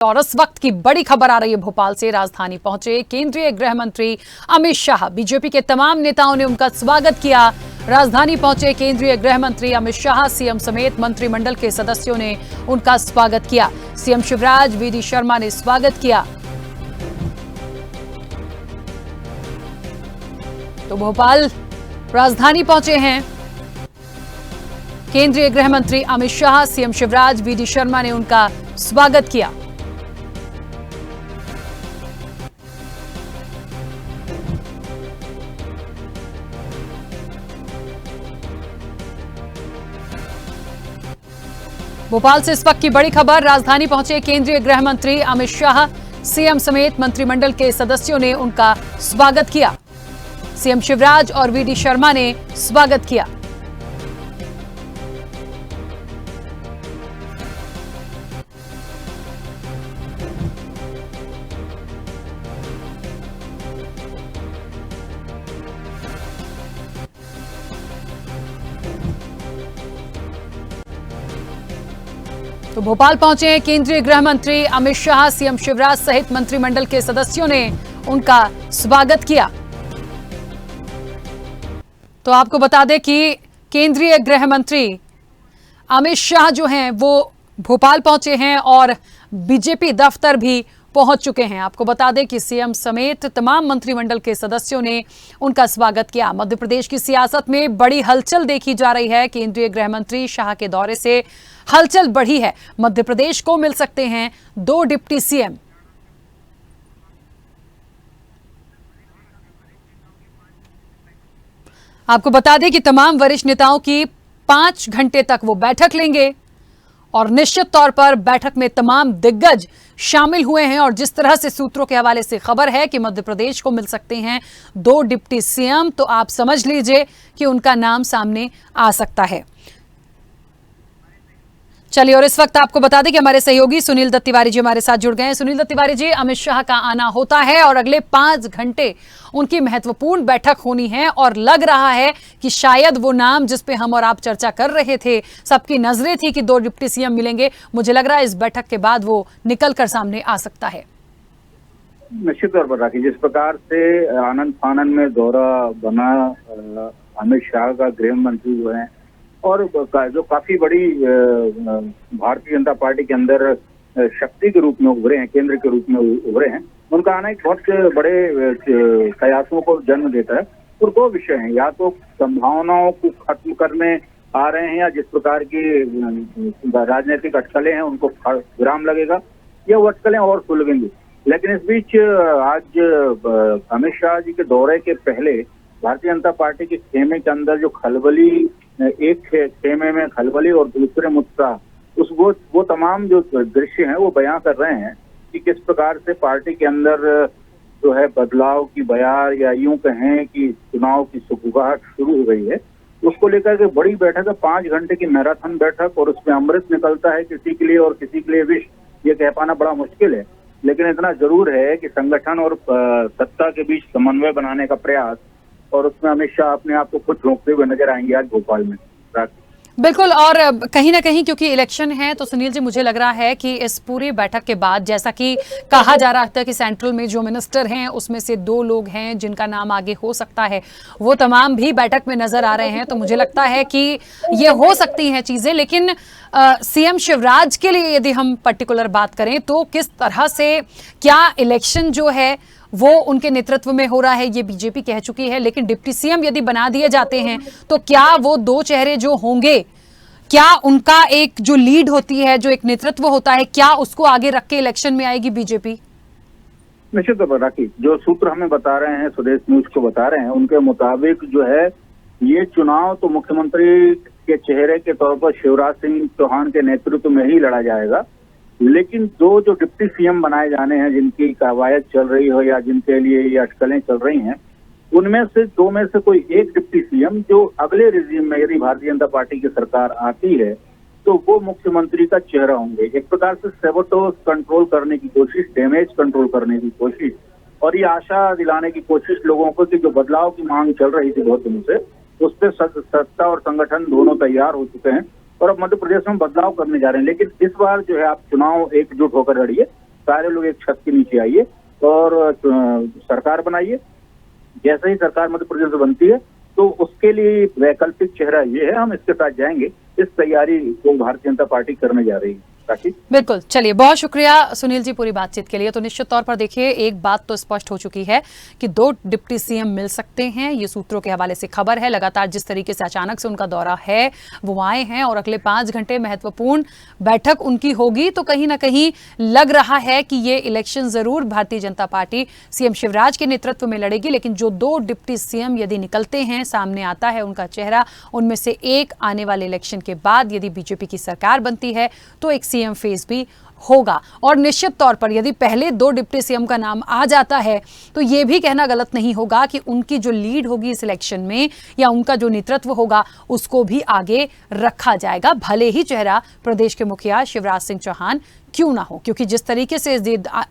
और इस वक्त की बड़ी खबर आ रही है भोपाल से। राजधानी पहुंचे केंद्रीय गृह मंत्री अमित शाह। बीजेपी के तमाम नेताओं ने उनका स्वागत किया। राजधानी पहुंचे केंद्रीय गृह मंत्री अमित शाह। सीएम समेत मंत्रिमंडल के सदस्यों ने उनका स्वागत किया। सीएम शिवराज, वीडी शर्मा ने स्वागत किया। तो भोपाल राजधानी पहुंचे हैं केंद्रीय गृह मंत्री अमित शाह। सीएम शिवराज, वीडी शर्मा ने उनका स्वागत किया। भोपाल से इस वक्त की बड़ी खबर। राजधानी पहुंचे केंद्रीय गृह मंत्री अमित शाह। सीएम समेत मंत्रिमंडल के सदस्यों ने उनका स्वागत किया। सीएम शिवराज और वीडी शर्मा ने स्वागत किया। तो भोपाल पहुंचे हैं केंद्रीय गृह मंत्री अमित शाह। सीएम शिवराज सहित मंत्रिमंडल के सदस्यों ने उनका स्वागत किया। तो आपको बता दें कि केंद्रीय गृह मंत्री अमित शाह जो हैं वो भोपाल पहुंचे हैं और बीजेपी दफ्तर भी पहुंच चुके हैं। आपको बता दें कि सीएम समेत तमाम मंत्रिमंडल के सदस्यों ने उनका स्वागत किया। मध्य प्रदेश की सियासत में बड़ी हलचल देखी जा रही है। केंद्रीय गृह मंत्री शाह के दौरे से हलचल बढ़ी है। मध्य प्रदेश को मिल सकते हैं 2 डिप्टी सीएम। आपको बता दें कि तमाम वरिष्ठ नेताओं की 5 घंटे तक वो बैठक लेंगे और निश्चित तौर पर बैठक में तमाम दिग्गज शामिल हुए हैं। और जिस तरह से सूत्रों के हवाले से खबर है कि मध्य प्रदेश को मिल सकते हैं 2 डिप्टी सीएम, तो आप समझ लीजिए कि उनका नाम सामने आ सकता है। चलिए, और इस वक्त आपको बता दें कि हमारे सहयोगी सुनील दत्त तिवारी जी हमारे साथ जुड़ गए हैं। सुनील दत्त तिवारी जी, अमित शाह का आना होता है और अगले 5 घंटे उनकी महत्वपूर्ण बैठक होनी है और लग रहा है कि शायद वो नाम जिस पे हम और आप चर्चा कर रहे थे, सबकी नजरें थी कि 2 डिप्टी सीएम मिलेंगे, मुझे लग रहा है इस बैठक के बाद वो निकल कर सामने आ सकता है। निश्चित तौर पर राखी, जिस प्रकार से आनंद फानन में दौरा बना अमित शाह का गृह मंत्री जो है और जो काफी बड़ी भारतीय जनता पार्टी के अंदर शक्ति के रूप में उभरे हैं, केंद्र के रूप में उभरे हैं, उनका आना एक बहुत बड़े कयासों को जन्म देता है। और 2 विषय हैं, या तो संभावनाओं को खत्म करने आ रहे हैं, या जिस प्रकार की राजनीतिक अटकलें हैं उनको विराम लगेगा, या वो अटकलें और सुलगेंगी। लेकिन इस बीच आज अमित शाह जी के दौरे के पहले भारतीय जनता पार्टी के खेमे के अंदर जो खलबली, एक खेमे में खलबली और दूसरे मुत्साह, वो तमाम जो दृश्य हैं वो बयां कर रहे हैं कि किस प्रकार से पार्टी के अंदर जो है बदलाव की बयार, या यूं कहें कि चुनाव की सुगबुगाहट शुरू हो गई है। उसको लेकर के बड़ी बैठक है, 5 घंटे की मैराथन बैठक, और उसमें अमृत निकलता है किसी के लिए और किसी के लिए विष, ये कह पाना बड़ा मुश्किल है। लेकिन इतना जरूर है कि संगठन और सत्ता के बीच समन्वय बनाने का प्रयास, और उसमें अमित शाह अपने आप को खुद झोंकते हुए नजर आएंगे आज भोपाल में। बिल्कुल, और कहीं ना कहीं क्योंकि इलेक्शन है तो सुनील जी, मुझे लग रहा है कि इस पूरी बैठक के बाद, जैसा कि कहा जा रहा था कि सेंट्रल में जो मिनिस्टर हैं उसमें से 2 लोग हैं जिनका नाम आगे हो सकता है, वो तमाम भी बैठक में नजर आ रहे हैं। तो मुझे लगता है कि ये हो सकती हैं चीजें। लेकिन सीएम शिवराज के लिए यदि हम पर्टिकुलर बात करें तो किस तरह से, क्या इलेक्शन जो है वो उनके नेतृत्व में हो रहा है, ये बीजेपी कह चुकी है, लेकिन डिप्टी सीएम यदि बना दिए जाते हैं तो क्या वो 2 चेहरे जो होंगे, क्या उनका एक जो लीड होती है, जो एक नेतृत्व होता है, क्या उसको आगे रख के इलेक्शन में आएगी बीजेपी? निश्चित तौर पर राखी, जो सूत्र हमें बता रहे हैं, स्वदेश न्यूज को बता रहे हैं, उनके मुताबिक जो है ये चुनाव तो मुख्यमंत्री के चेहरे के तौर पर शिवराज सिंह चौहान के नेतृत्व में ही लड़ा जाएगा। लेकिन 2 जो डिप्टी सीएम बनाए जाने हैं, जिनकी कवायद चल रही हो या जिनके लिए ये अटकलें चल रही हैं, उनमें से 2 में से कोई एक डिप्टी सीएम जो अगले रिजीम में यदि भारतीय जनता पार्टी की सरकार आती है तो वो मुख्यमंत्री का चेहरा होंगे। एक प्रकार से सेबोटोज कंट्रोल करने की कोशिश, डैमेज कंट्रोल करने की कोशिश, और ये आशा दिलाने की कोशिश लोगों को कि जो बदलाव की मांग चल रही थी बहुत दिनों से, उस पर सत्ता और संगठन दोनों तैयार हो चुके हैं और अब मध्य प्रदेश में बदलाव करने जा रहे हैं। लेकिन इस बार जो है आप चुनाव एकजुट होकर लड़िए, सारे लोग एक छत के नीचे आइए और सरकार बनाइए। जैसे ही सरकार मध्य प्रदेश में बनती है तो उसके लिए वैकल्पिक चेहरा ये है, हम इसके साथ जाएंगे। इस तैयारी को भारतीय जनता पार्टी करने जा रही है। बिल्कुल, चलिए बहुत शुक्रिया सुनील जी पूरी बातचीत के लिए। तो निश्चित तौर पर देखिए एक बात तो स्पष्ट हो चुकी है कि 2 डिप्टी सीएम मिल सकते हैं, ये सूत्रों के हवाले से खबर है। लगातार जिस तरीके से अचानक से उनका दौरा है वो आए हैं और अगले 5 घंटे महत्वपूर्ण बैठक उनकी होगी, तो कहीं ना कहीं लग रहा है कि ये इलेक्शन जरूर भारतीय जनता पार्टी सीएम शिवराज के नेतृत्व में लड़ेगी। लेकिन जो 2 डिप्टी सीएम यदि निकलते हैं, सामने आता है उनका चेहरा, उनमें से एक आने वाले इलेक्शन के बाद यदि बीजेपी की सरकार बनती है तो एक सीएम फेस भी होगा। और निश्चित तौर पर यदि पहले 2 डिप्टी सीएम का नाम आ जाता है तो यह भी कहना गलत नहीं होगा कि उनकी जो लीड होगी इस इलेक्शन में या उनका जो नेतृत्व होगा उसको भी आगे रखा जाएगा, भले ही चेहरा प्रदेश के मुखिया शिवराज सिंह चौहान क्यों ना हो। क्योंकि जिस तरीके से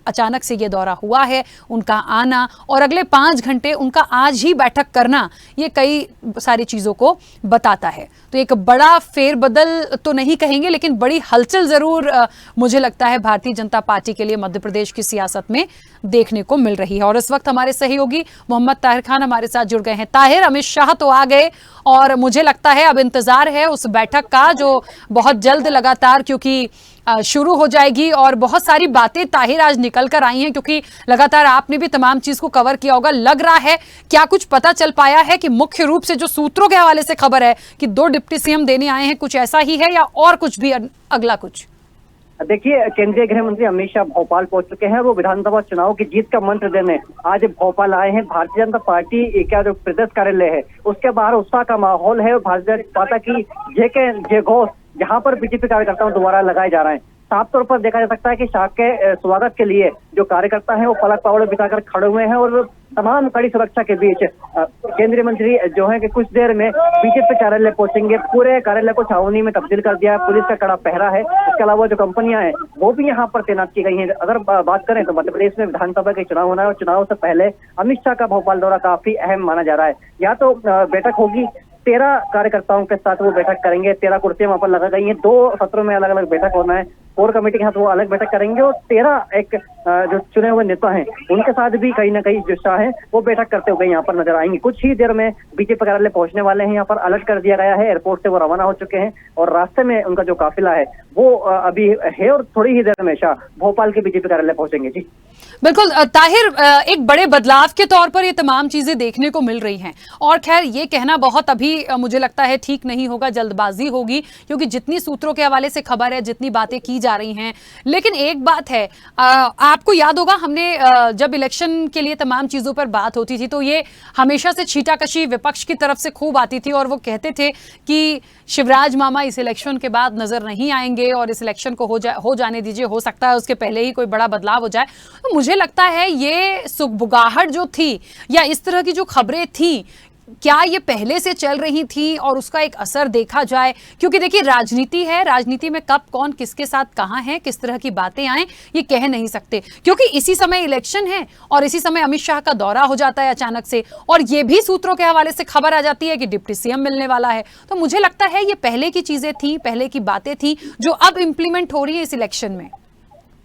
अचानक से ये दौरा हुआ है, उनका आना और अगले 5 घंटे उनका आज ही बैठक करना, ये कई सारी चीजों को बताता है। तो एक बड़ा फेरबदल तो नहीं कहेंगे लेकिन बड़ी हलचल जरूर मुझे लगता है भारतीय जनता पार्टी के लिए मध्य प्रदेश की सियासत में देखने को मिल रही है। और इस वक्त हमारे सहयोगी मोहम्मद ताहिर खान हमारे साथ जुड़ गए हैं। ताहिर, अमित शाह तो आ गए और मुझे लगता है अब इंतजार है उस बैठक का जो बहुत जल्द लगातार क्योंकि शुरू हो जाएगी। और बहुत सारी बातें ताहिर आज निकल कर आई हैं क्योंकि लगातार आपने भी तमाम चीज को कवर किया होगा। लग रहा है क्या कुछ पता चल पाया है कि मुख्य रूप से जो सूत्रों के हवाले से खबर है कि 2 डिप्टी सीएम देने आए हैं, कुछ ऐसा ही है या और कुछ भी अगला कुछ? देखिए, केंद्रीय गृह मंत्री अमित शाह भोपाल पहुंच चुके हैं। वो विधानसभा चुनाव की जीत का मंत्र देने आज भोपाल आए हैं। भारतीय जनता पार्टी का जो प्रदेश कार्यालय है उसके बाहर उत्साह का माहौल है। भारतीय जनता पार्टी की जय घोष जहां पर बीजेपी कार्यकर्ताओं द्वारा लगाए जा रहे हैं। साफ तौर पर देखा जा सकता है कि शाह के स्वागत के लिए जो कार्यकर्ता हैं वो पलक पावड़े बिताकर खड़े हुए हैं और तमाम कड़ी सुरक्षा के बीच केंद्रीय मंत्री जो है कि कुछ देर में बीजेपी कार्यालय पहुंचेंगे। पूरे कार्यालय को छावनी में तब्दील कर दिया है, पुलिस का कड़ा पहरा है। इसके अलावा जो कंपनियां हैं वो भी यहाँ पर तैनात की गई हैं। अगर बात करें तो मध्य प्रदेश में विधानसभा के चुनाव होना है और चुनाव से पहले अमित शाह का भोपाल दौरा काफी अहम माना जा रहा है। या तो बैठक होगी, 13 कार्यकर्ताओं के साथ वो बैठक करेंगे। 13 कुर्सियां वहां पर लगा गई हैं। 2 सत्रों में अलग अलग बैठक होना है। कोर कमेटी के साथ वो अलग बैठक करेंगे और 13 एक जो चुने हुए नेता हैं उनके साथ भी कहीं ना कहीं जो शाह है वो बैठक करते हुए यहाँ पर नजर आएंगे। कुछ ही देर में बीजेपी कार्यालय पहुंचने वाले हैं। यहाँ पर अलर्ट कर दिया गया है। एयरपोर्ट से वो रवाना हो चुके हैं और रास्ते में उनका जो काफिला है वो अभी है और थोड़ी ही देर में शाह भोपाल के बीजेपी कार्यालय पहुंचेंगे। जी बिल्कुल ताहिर, एक बड़े बदलाव के तौर पर ये तमाम चीजें देखने को मिल रही हैं और खैर ये कहना बहुत अभी मुझे लगता है ठीक नहीं होगा, जल्दबाजी होगी क्योंकि जितनी सूत्रों के हवाले से खबर है, जितनी बातें की जा रही हैं। लेकिन एक बात है, आपको याद होगा हमने जब इलेक्शन के लिए तमाम चीजों पर बात होती थी तो ये हमेशा से छींटाकशी विपक्ष की तरफ से खूब आती थी और वो कहते थे कि शिवराज मामा इस इलेक्शन के बाद नजर नहीं आएंगे और इस इलेक्शन को हो जाने दीजिए, हो सकता है उसके पहले ही कोई बड़ा बदलाव हो जाए। तो मुझे लगता है ये सुगबुगाहट जो थी या इस तरह की जो खबरें थी, क्या ये पहले से चल रही थी और उसका एक असर देखा जाए? क्योंकि देखिए राजनीति है, राजनीति में कब कौन किसके साथ कहां है, किस तरह की बातें आए ये कह नहीं सकते क्योंकि इसी समय इलेक्शन है और इसी समय अमित शाह का दौरा हो जाता है अचानक से और ये भी सूत्रों के हवाले से खबर आ जाती है कि डिप्टी सीएम मिलने वाला है। तो मुझे लगता है ये पहले की चीजें थी, पहले की बातें थी जो अब इंप्लीमेंट हो रही है इस इलेक्शन में।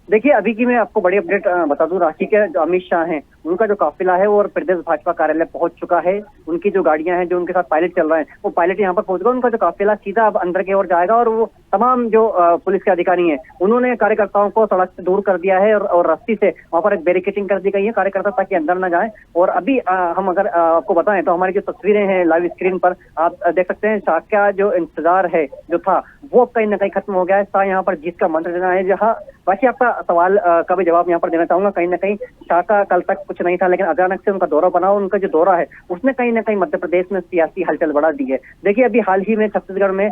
देखिए, अभी की मैं आपको बड़ी अपडेट बता दूं। रांची के जो अमित शाह हैं उनका जो काफिला है वो प्रदेश भाजपा कार्यालय पहुंच चुका है। उनकी जो गाड़ियां हैं जो उनके साथ पायलट चल रहे हैं वो पायलट यहाँ पर पहुंच गए। उनका जो काफिला सीधा अब अंदर की ओर जाएगा और वो तमाम जो पुलिस के अधिकारी हैं उन्होंने कार्यकर्ताओं को सड़क से दूर कर दिया है और रस्सी से वहां पर एक बैरिकेडिंग कर दी गई है कार्यकर्ता ताकि अंदर न जाए। और अभी हम अगर आपको बताएं तो हमारी जो तस्वीरें हैं लाइव स्क्रीन पर आप देख सकते हैं शाह का जो इंतजार है जो था वो कहीं ना कहीं खत्म हो गया है। शाह यहाँ पर जीत का मंत्र देना है। जहाँ बाकी आपका सवाल का भी जवाब यहाँ पर देना चाहूंगा। कहीं ना कहीं शाह का कल तक कुछ नहीं था लेकिन अचानक से उनका दौरा बना। उनका जो दौरा है उसने कहीं ना कहीं मध्य प्रदेश में सियासी हलचल बढ़ा दी है। देखिए, अभी हाल ही में छत्तीसगढ़ में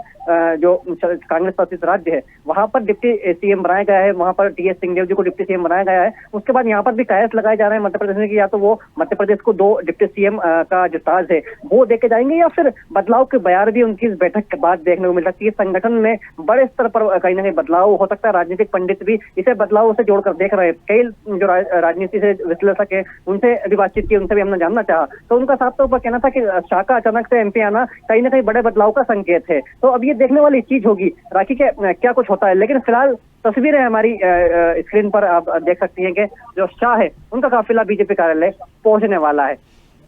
जो कांग्रेस शासित राज्य है वहां पर डिप्टी सीएम बनाया गया है। वहां पर टीएस सिंहदेव जी को डिप्टी सीएम बनाया गया है। उसके बाद यहाँ पर भी कयास लगाए जा रहे हैं मध्य प्रदेश में कि या तो वो मध्य प्रदेश को 2 डिप्टी सीएम का जो ताज है वो देके जाएंगे या फिर बदलाव के बयार भी उनकी इस बैठक के बाद देखने को मिल सकती है। संगठन में बड़े स्तर पर कहीं ना कहीं बदलाव हो सकता है। राजनीतिक पंडित भी इसे बदलाव से जोड़कर देख रहे हैं। कई जो राजनीति से विश्लेषक है उनसे भी बातचीत की, उनसे भी हमने जानना चाहा तो उनका साफ तौर पर कहना था कि शाह का अचानक से एमपी आना कहीं ना कहीं बड़े बदलाव का संकेत है। तो अब ये देखने वाली चीज होगी राखी के क्या कुछ होता है। लेकिन फिलहाल तस्वीरें हमारी स्क्रीन पर आप देख सकती हैं कि जो शाह है उनका काफिला बीजेपी कार्यालय पहुंचने वाला है।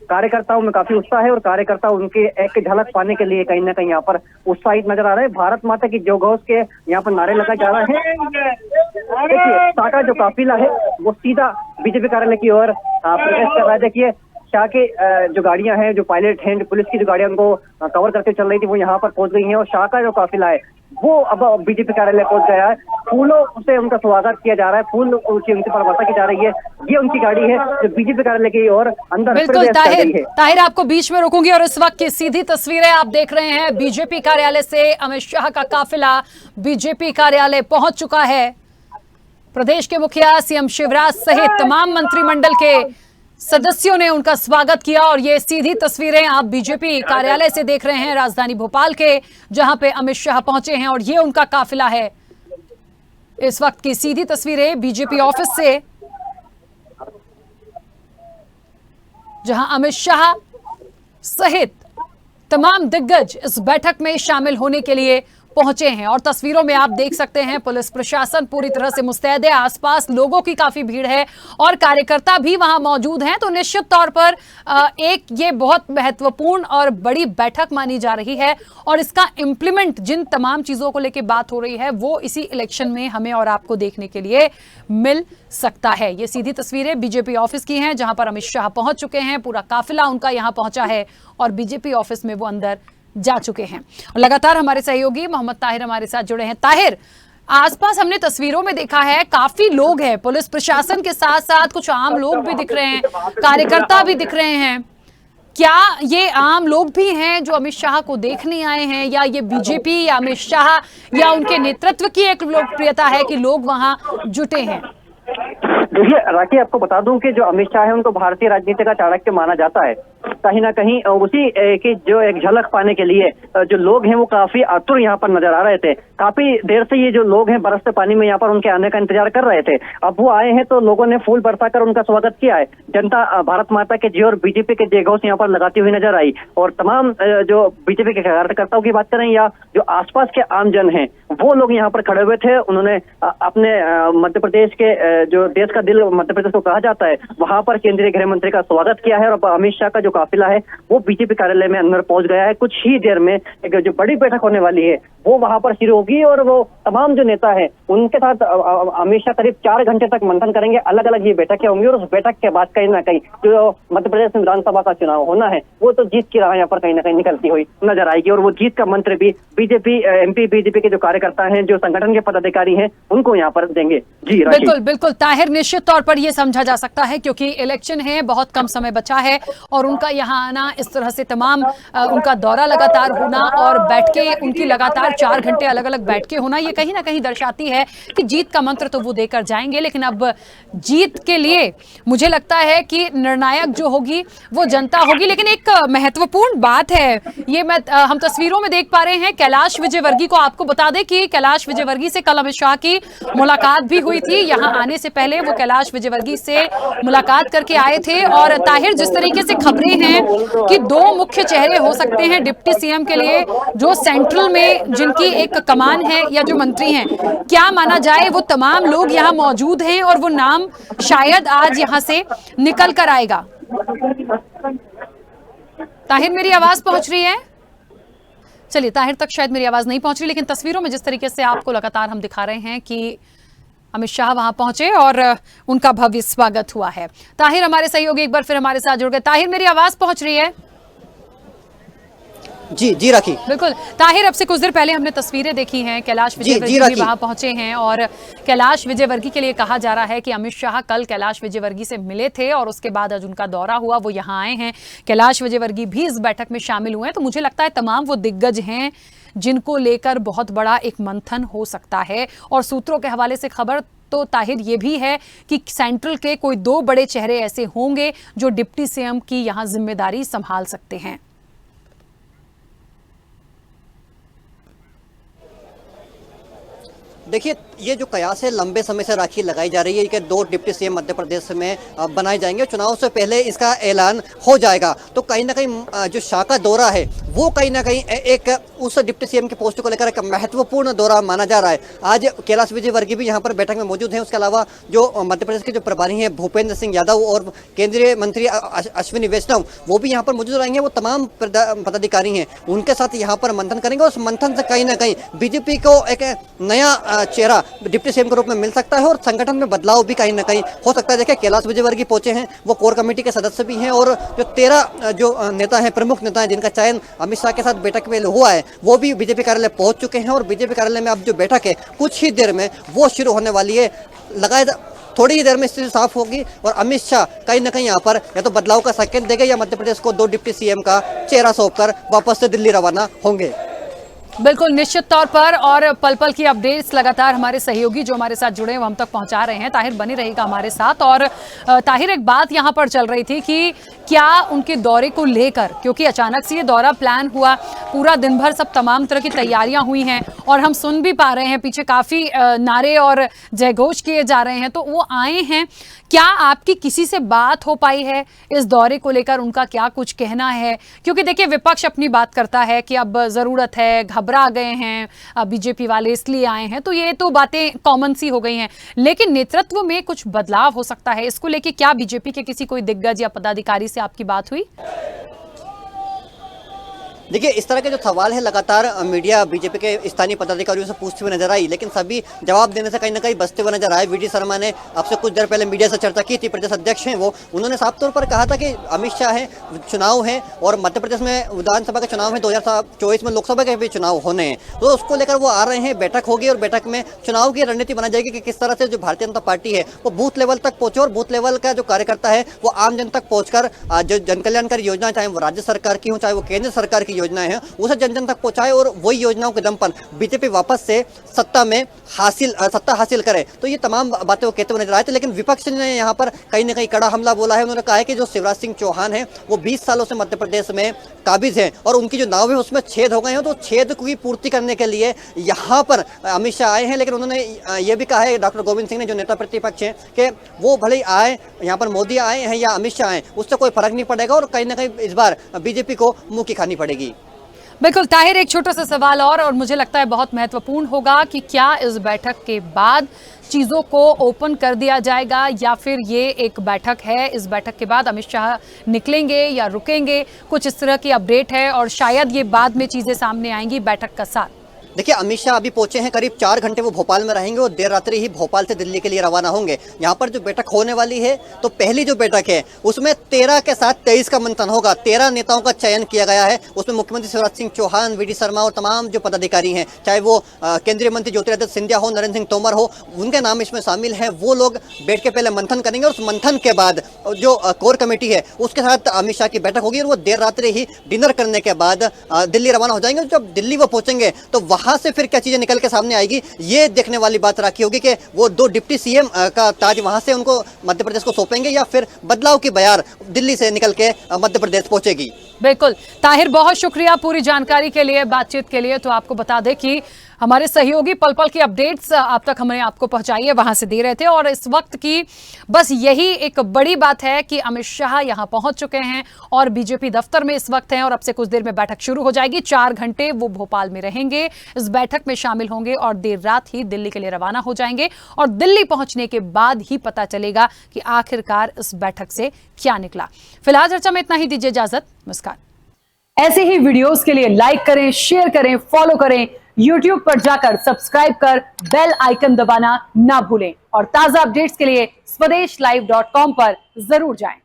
कार्यकर्ताओं में काफी उत्साह है और कार्यकर्ता उनके एक झलक पाने के लिए कहीं ना कहीं यहाँ पर उत्साहित नजर आ रहे हैं। भारत माता की जय घोष के यहाँ पर नारे लगाए जा रहे हैं। देखिए शाह का जो काफिला है वो सीधा बीजेपी कार्यालय की ओर प्रवेश कर रहा है। देखिए शाह के जो गाड़ियां हैं, जो पायलट हैं, जो पुलिस की जो गाड़ियां उनको कवर करके चल रही थी, वो यहाँ पर पहुंच गई हैं और शाह का जो काफिला है वो अब बीजेपी कार्यालय पहुंच गया है। फूलों से उनका स्वागत किया जा रहा है, फूल की उनकी पर वर्षा की जा रही है। ये उनकी गाड़ी है जो बीजेपी कार्यालय की ओर अंदर बिल्कुल ताहिर आपको बीच में रोकूंगी और इस वक्त की सीधी तस्वीरें आप देख रहे हैं। बीजेपी कार्यालय से अमित शाह का काफिला बीजेपी कार्यालय पहुंच चुका है। प्रदेश के मुखिया सीएम शिवराज सहित तमाम मंत्रिमंडल के सदस्यों ने उनका स्वागत किया और ये सीधी तस्वीरें आप बीजेपी कार्यालय से देख रहे हैं, राजधानी भोपाल के, जहां पे अमित शाह पहुंचे हैं और ये उनका काफिला है। इस वक्त की सीधी तस्वीरें बीजेपी ऑफिस से, जहां अमित शाह सहित तमाम दिग्गज इस बैठक में शामिल होने के लिए पहुंचे हैं। और तस्वीरों में आप देख सकते हैं पुलिस प्रशासन पूरी तरह से मुस्तैद है, आसपास लोगों की काफी भीड़ है और कार्यकर्ता भी वहां मौजूद हैं। तो निश्चित तौर पर एक ये बहुत महत्वपूर्ण और बड़ी बैठक मानी जा रही है और इसका इम्प्लीमेंट जिन तमाम चीजों को लेकर बात हो रही है वो इसी इलेक्शन में हमें और आपको देखने के लिए मिल सकता है। ये सीधी तस्वीरें बीजेपी ऑफिस की हैं, जहां पर अमित शाह पहुंच चुके हैं, पूरा काफिला उनका यहां पहुंचा है और बीजेपी ऑफिस में वो अंदर जा चुके हैं। और लगातार हमारे सहयोगी मोहम्मद ताहिर हमारे साथ जुड़े हैं। ताहिर, आसपास हमने तस्वीरों में देखा है काफी लोग हैं, पुलिस प्रशासन के साथ साथ कुछ आम लोग भी दिख रहे हैं, कार्यकर्ता भी दिख रहे हैं। क्या ये आम लोग भी हैं जो अमित शाह को देखने आए हैं, या ये बीजेपी या अमित शाह या उनके नेतृत्व की एक लोकप्रियता है कि लोग वहां जुटे हैं? देखिए राखी, आपको बता दूं कि जो अमित शाह है उनको भारतीय राजनीति का चाणक्य माना जाता है। कहीं ना कहीं उसी की जो एक झलक पाने के लिए जो लोग हैं वो काफी आतुर यहाँ पर नजर आ रहे थे। काफी देर से ये जो लोग हैं बरसते पानी में यहाँ पर उनके आने का इंतजार कर रहे थे। अब वो आए हैं तो लोगों ने फूल बरसाकर उनका स्वागत किया है। जनता भारत माता के जय और बीजेपी के जय घोष यहाँ पर लगाती हुई नजर आई और तमाम जो बीजेपी के कार्यकर्ताओं की बात करें या जो आसपास के आमजन हैं वो लोग यहाँ पर खड़े हुए थे। उन्होंने अपने मध्य प्रदेश के जो देश का दिल मध्य प्रदेश को कहा जाता है वहां पर केंद्रीय गृह मंत्री का स्वागत किया है और अमित शाह का जो काफिला है वो बीजेपी कार्यालय में अंदर पहुंच गया है। कुछ ही देर में एक जो बड़ी बैठक होने वाली है वो वहां पर शुरू होगी और वो तमाम जो नेता है उनके साथ अमित शाह करीब 4 घंटे तक मंथन करेंगे। अलग अलग ये बैठकें होंगी और उस बैठक के बाद कहीं ना कहीं जो मध्य प्रदेश में विधानसभा का चुनाव होना है वो तो जीत की राह यहाँ पर कहीं ना कहीं निकलती हुई नजर आएगी और वो जीत का मंत्र भी बीजेपी एमपी बीजेपी के जो कार्यकर्ता हैं, जो संगठन के पदाधिकारी हैं, उनको यहाँ पर देंगे। जी बिल्कुल बिल्कुल ताहिर, निश्चित तौर पर यह समझा जा सकता है क्योंकि इलेक्शन है, बहुत कम समय बचा है और उनका यहाँ आना, इस तरह से तमाम उनका दौरा लगातार होना और बैठके उनकी लगातार 4 घंटे अलग अलग बैठके होना, ये कहीं ना कहीं दर्शाती है कि जीत का मंत्र तो वो देकर जाएंगे। लेकिन अब जीत के लिए मुझे लगता है कि निर्णायक जो होगी वो जनता होगी। लेकिन एक महत्वपूर्ण बात है, ये हम तस्वीरों में देख पा रहे हैं कैलाश विजयवर्गीय को। आपको बता दें कि कैलाश विजयवर्गीय से कल अमित शाह की मुलाकात भी हुई थी। यहाँ आने से पहले वो कैलाश विजयवर्गीय से मुलाकात करके आए थे। और ताहिर, जिस तरीके से खबरें हैं कि 2 मुख्य चेहरे हो सकते हैं डिप्टी सीएम के लिए, जो सेंट्रल में जिनकी एक कमान है या जो मंत्री हैं, क्या माना जाए वो तमाम लोग यहाँ मौजूद हैं और वो नाम शायद आज यहाँ से निकल कर आएगा। ताहिर, मेरी आवाज पहुंच रही है? चलिए, ताहिर तक शायद मेरी आवाज नहीं पहुंच रही, लेकिन तस्वीरों में जिस तरीके से आपको लगातार हम दिखा रहे हैं कि अमित शाह वहां पहुंचे और उनका भव्य स्वागत हुआ है। ताहिर हमारे सहयोगी एक बार फिर हमारे साथ जुड़ गए। ताहिर, मेरी आवाज पहुंच रही है? जी राखी, बिल्कुल। ताहिर, अब से कुछ देर पहले हमने तस्वीरें देखी हैं, कैलाश विजयवर्गीय भी वहां पहुंचे हैं और कैलाश विजयवर्गीय के लिए कहा जा रहा है कि अमित शाह कल कैलाश विजयवर्गीय से मिले थे और उसके बाद आज उनका दौरा हुआ, वो यहाँ आए हैं। कैलाश विजयवर्गीय भी इस बैठक में शामिल हुए हैं। तो मुझे लगता है तमाम वो दिग्गज हैं जिनको लेकर बहुत बड़ा एक मंथन हो सकता है। और सूत्रों के हवाले से खबर तो ताहिर ये भी है कि सेंट्रल के कोई 2 बड़े चेहरे ऐसे होंगे जो डिप्टी सीएम की यहाँ जिम्मेदारी संभाल सकते हैं। देखिए, ये जो कयास है लंबे समय से राखी लगाई जा रही है कि 2 डिप्टी सीएम मध्य प्रदेश में बनाए जाएंगे, चुनाव से पहले इसका ऐलान हो जाएगा। तो कहीं ना कहीं जो शाह का दौरा है वो कहीं ना कहीं एक उस डिप्टी सीएम के पोस्ट को लेकर एक महत्वपूर्ण दौरा माना जा रहा है। आज कैलाश विजयवर्गीय भी यहाँ पर बैठक में मौजूद हैं। उसके अलावा जो मध्य प्रदेश के जो प्रभारी हैं भूपेंद्र सिंह यादव और केंद्रीय मंत्री अश्विनी वैष्णव वो भी यहाँ पर मौजूद रहेंगे। वो तमाम पदाधिकारी हैं, उनके साथ यहाँ पर मंथन करेंगे और उस मंथन से कहीं ना कहीं बीजेपी को एक नया चेहरा डिप्टी सीएम के रूप में मिल सकता है और संगठन में बदलाव भी कहीं ना कहीं हो सकता है। देखिए कैलाश विजयवर्गीय पहुंचे हैं, वो कोर कमेटी के सदस्य भी हैं और जो 13 जो नेता हैं, प्रमुख नेता हैं जिनका चयन अमित शाह के साथ बैठक में हुआ है, वो भी बीजेपी कार्यालय पहुंच चुके हैं और बीजेपी कार्यालय में अब जो बैठक है कुछ ही देर में वो शुरू होने वाली है। लगाए थोड़ी ही देर में स्थिति साफ होगी और अमित शाह कहीं ना कहीं यहाँ पर या तो बदलाव का संकेत देंगे या मध्य प्रदेश को 2 डिप्टी सीएम का चेहरा सौंपकर वापस से दिल्ली रवाना होंगे। बिल्कुल निश्चित तौर पर, और पल पल की अपडेट्स लगातार हमारे सहयोगी जो हमारे साथ जुड़े हैं वो हम तक पहुंचा रहे हैं। ताहिर बनी रहेगा हमारे साथ। और ताहिर, एक बात यहां पर चल रही थी कि क्या उनके दौरे को लेकर, क्योंकि अचानक से ये दौरा प्लान हुआ, पूरा दिन भर सब तमाम तरह की तैयारियां हुई हैं और हम सुन भी पा रहे हैं पीछे काफी नारे और जयघोष किए जा रहे हैं, तो वो आए हैं। क्या आपकी किसी से बात हो पाई है इस दौरे को लेकर? उनका क्या कुछ कहना है? क्योंकि देखिए विपक्ष अपनी बात करता है कि अब जरूरत है, घबरा गए हैं बीजेपी वाले इसलिए आए हैं, तो ये तो बातें कॉमन सी हो गई हैं, लेकिन नेतृत्व में कुछ बदलाव हो सकता है, इसको लेके क्या बीजेपी के किसी कोई दिग्गज या पदाधिकारी से आपकी बात हुई? देखिए इस तरह के जो सवाल है लगातार मीडिया बीजेपी के स्थानीय पदाधिकारियों से पूछते हुए नजर आई, लेकिन सभी जवाब देने से कहीं ना कहीं बचते हुए नजर आए। वीडी शर्मा ने आपसे कुछ देर पहले मीडिया से चर्चा की थी, प्रदेश अध्यक्ष हैं वो, उन्होंने साफ तौर पर कहा था कि अमित शाह है, चुनाव है और मध्य प्रदेश में विधानसभा के चुनाव है, 2024 में लोकसभा के भी चुनाव होने हैं, तो उसको लेकर वो आ रहे हैं। बैठक होगी और बैठक में चुनाव की रणनीति बनाई जाएगी कि किस तरह से जो भारतीय जनता पार्टी है वो बूथ लेवल तक पहुंचे और बूथ लेवल का जो कार्यकर्ता है वो आम जन तक पहुंचकर जो जनकल्याणकारी योजना, चाहे वो राज्य सरकार की हो चाहे वो केंद्र सरकार की योजनाएं हैं, उसे जन जन तक पहुंचाए और वही योजनाओं के दम पर बीजेपी वापस से सत्ता हासिल करे। तो ये तमाम बातें वो कहते हुए नजर आए थे। लेकिन विपक्ष ने यहाँ पर कहीं ना कहीं कड़ा हमला बोला है। उन्होंने कहा है कि जो शिवराज सिंह चौहान है वो 20 सालों से मध्य प्रदेश में काबिज हैं और उनकी जो नाव है उसमें छेद हो गए हैं, तो छेद की पूर्ति करने के लिए यहाँ पर अमित शाह आए हैं। लेकिन उन्होंने ये भी कहा है, डॉक्टर गोविंद सिंह ने, जो नेता प्रतिपक्ष हैं, कि वो भले आए, यहाँ पर मोदी आए हैं या अमित शाह आए, उससे कोई फर्क नहीं पड़ेगा और कहीं ना कहीं इस बार बीजेपी को मुंह की खानी पड़ेगी। बिल्कुल ताहिर, एक छोटा सा सवाल और मुझे लगता है बहुत महत्वपूर्ण होगा कि क्या इस बैठक के बाद चीज़ों को ओपन कर दिया जाएगा या फिर ये एक बैठक है, इस बैठक के बाद अमित शाह निकलेंगे या रुकेंगे? कुछ इस तरह की अपडेट है और शायद ये बाद में चीज़ें सामने आएंगी बैठक का साथ। देखिए अमित शाह अभी पहुंचे हैं, करीब 4 घंटे वो भोपाल में रहेंगे और देर रात्रि ही भोपाल से दिल्ली के लिए रवाना होंगे। यहाँ पर जो बैठक होने वाली है, तो पहली जो बैठक है उसमें 13 के साथ 23 का मंथन होगा। 13 नेताओं का चयन किया गया है, उसमें मुख्यमंत्री शिवराज सिंह चौहान, वीडी शर्मा और तमाम जो पदाधिकारी हैं, चाहे वो केंद्रीय मंत्री ज्योतिरादित्य सिंधिया हो, नरेंद्र सिंह तोमर हो, उनके नाम इसमें शामिल हैं। वो लोग बैठ के पहले मंथन करेंगे और उस मंथन के बाद जो कोर कमेटी है उसके साथ अमित शाह की बैठक होगी और वो देर रात्रि ही डिनर करने के बाद दिल्ली रवाना हो जाएंगे। जब दिल्ली वो पहुंचेंगे तो वहां से फिर क्या चीजें निकल के सामने आएगी, ये देखने वाली बात राखी होगी कि वो 2 डिप्टी सीएम का ताज वहां से उनको मध्य प्रदेश को सौंपेंगे या फिर बदलाव की बयार दिल्ली से निकल के मध्य प्रदेश पहुंचेगी। बिल्कुल ताहिर, बहुत शुक्रिया पूरी जानकारी के लिए, बातचीत के लिए। तो आपको बता दें कि हमारे सहयोगी पल पल की अपडेट्स आप तक हमने आपको पहुंचाई है, वहां से दे रहे थे। और इस वक्त की बस यही एक बड़ी बात है कि अमित शाह यहां पहुंच चुके हैं और बीजेपी दफ्तर में इस वक्त हैं और अब से कुछ देर में बैठक शुरू हो जाएगी। 4 घंटे वो भोपाल में रहेंगे, इस बैठक में शामिल होंगे और देर रात ही दिल्ली के लिए रवाना हो जाएंगे और दिल्ली पहुंचने के बाद ही पता चलेगा कि आखिरकार इस बैठक से क्या निकला। फिलहाल चर्चा में इतना ही, दीजिए इजाजत, नमस्कार। ऐसे ही वीडियोस के लिए लाइक करें, शेयर करें, फॉलो करें, YouTube पर जाकर सब्सक्राइब कर बेल आइकन दबाना ना भूलें और ताजा अपडेट्स के लिए स्वदेशलाइव.com पर जरूर जाएं।